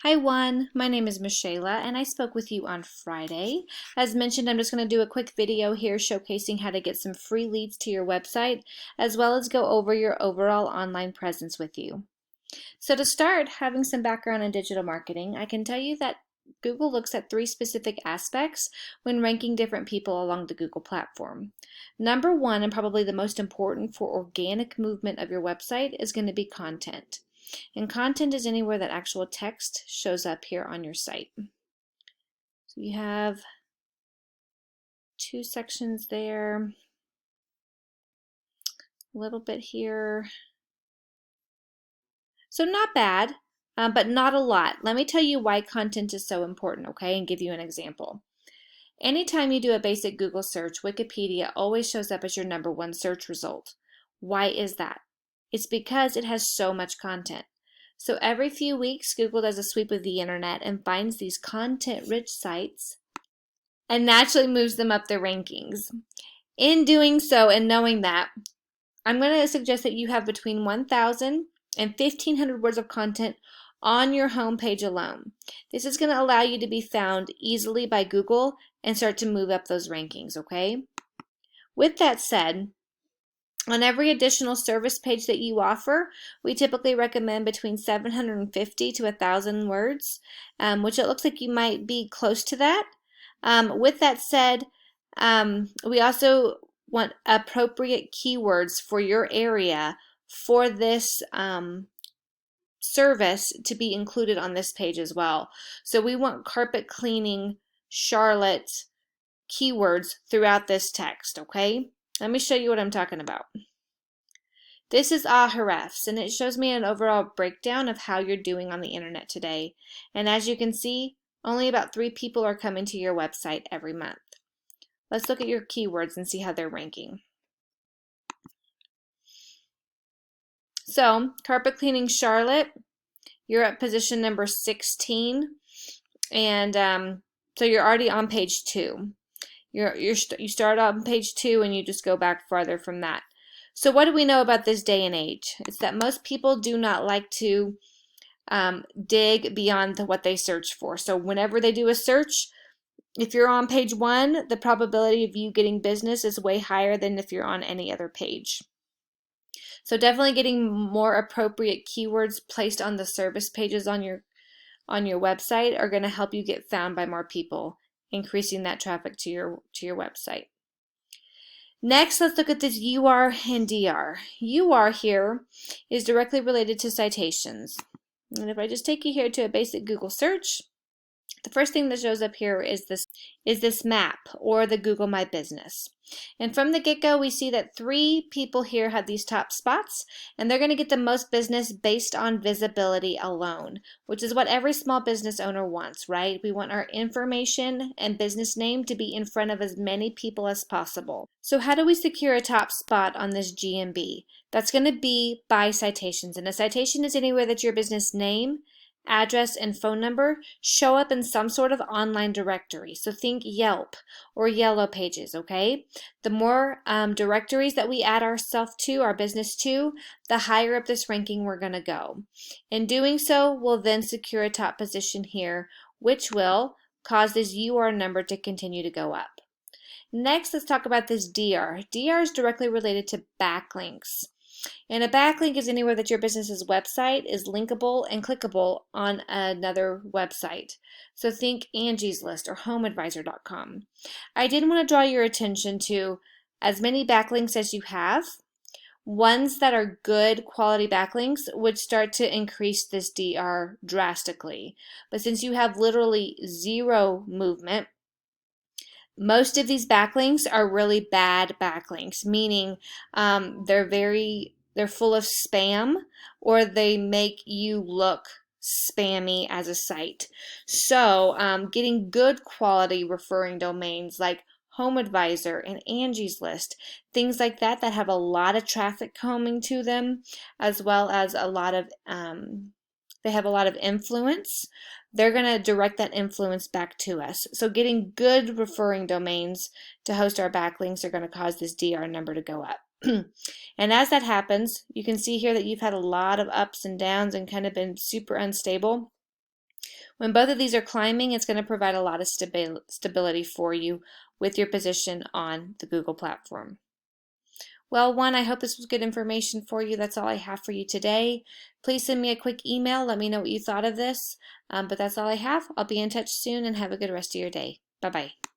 Hi one, my name is Michaela and I spoke with you on Friday. As mentioned, I'm just going to do a quick video here showcasing how to get some free leads to your website as well as go over your overall online presence with you. So to start, having some background in digital marketing, I can tell you that Google looks at three specific aspects when ranking different people along the Google platform. Number one, and probably the most important for organic movement of your website, is going to be content. And content is anywhere that actual text shows up here on your site. So you have two sections there, a little bit here. So not bad, but not a lot. Let me tell you why content is so important, okay, and give you an example. Anytime you do a basic Google search, Wikipedia always shows up as your #1 search result. Why is that? It's because it has so much content. So every few weeks, Google does a sweep of the internet and finds these content-rich sites and naturally moves them up their rankings. In doing so and knowing that, I'm going to suggest that you have between 1,000 and 1,500 words of content on your homepage alone. This is going to allow you to be found easily by Google and start to move up those rankings, okay? With that said, on every additional service page that you offer, we typically recommend between 750 to 1,000 words, which it looks like you might be close to that. With that said, we also want appropriate keywords for your area for this service to be included on this page as well. So we want carpet cleaning, Charlotte keywords throughout this text, okay? Let me show you what I'm talking about. This is Ahrefs, and it shows me an overall breakdown of how you're doing on the internet today. And as you can see, only about 3 people are coming to your website every month. Let's look at your keywords and see how they're ranking. So, carpet cleaning Charlotte, you're at position number 16, and so you're already on page 2. You start on page 2 and you just go back farther from that. So what do we know about this day and age? It's that most people do not like to dig beyond what they search for. So whenever they do a search, if you're on page 1, the probability of you getting business is way higher than if you're on any other page. So definitely getting more appropriate keywords placed on the service pages on your website are going to help you get found by more people, increasing that traffic to your website. Next, let's look at this UR and DR. UR here is directly related to citations. And if I just take you here to a basic Google search, the first thing that shows up here is this map or the Google My Business. And from the get-go, we see that 3 people here have these top spots, and they're going to get the most business based on visibility alone, which is what every small business owner wants, right? We want our information and business name to be in front of as many people as possible. So how do we secure a top spot on this GMB? That's going to be by citations, and a citation is anywhere that your business name, address, and phone number show up in some sort of online directory. So think Yelp or Yellow Pages, okay? The more directories that we add ourselves to, our business to, the higher up this ranking we're going to go. In doing so, we'll then secure a top position here, which will cause this UR number to continue to go up. Next, let's talk about this DR. DR is directly related to backlinks. And a backlink is anywhere that your business's website is linkable and clickable on another website. So think Angie's List or HomeAdvisor.com. I did want to draw your attention to as many backlinks as you have. Ones that are good quality backlinks would start to increase this DR drastically. But since you have literally 0 movement, most of these backlinks are really bad backlinks, meaning they're full of spam, or they make you look spammy as a site. So getting good quality referring domains like HomeAdvisor and Angie's List, things like that have a lot of traffic coming to them, as well as a lot of they have a lot of influence. They're going to direct that influence back to us. So getting good referring domains to host our backlinks are going to cause this DR number to go up. And as that happens, you can see here that you've had a lot of ups and downs and kind of been super unstable. When both of these are climbing, it's going to provide a lot of stability for you with your position on the Google platform. Well, I hope this was good information for you. That's all I have for you today. Please send me a quick email. Let me know what you thought of this. But that's all I have. I'll be in touch soon, and have a good rest of your day. Bye-bye.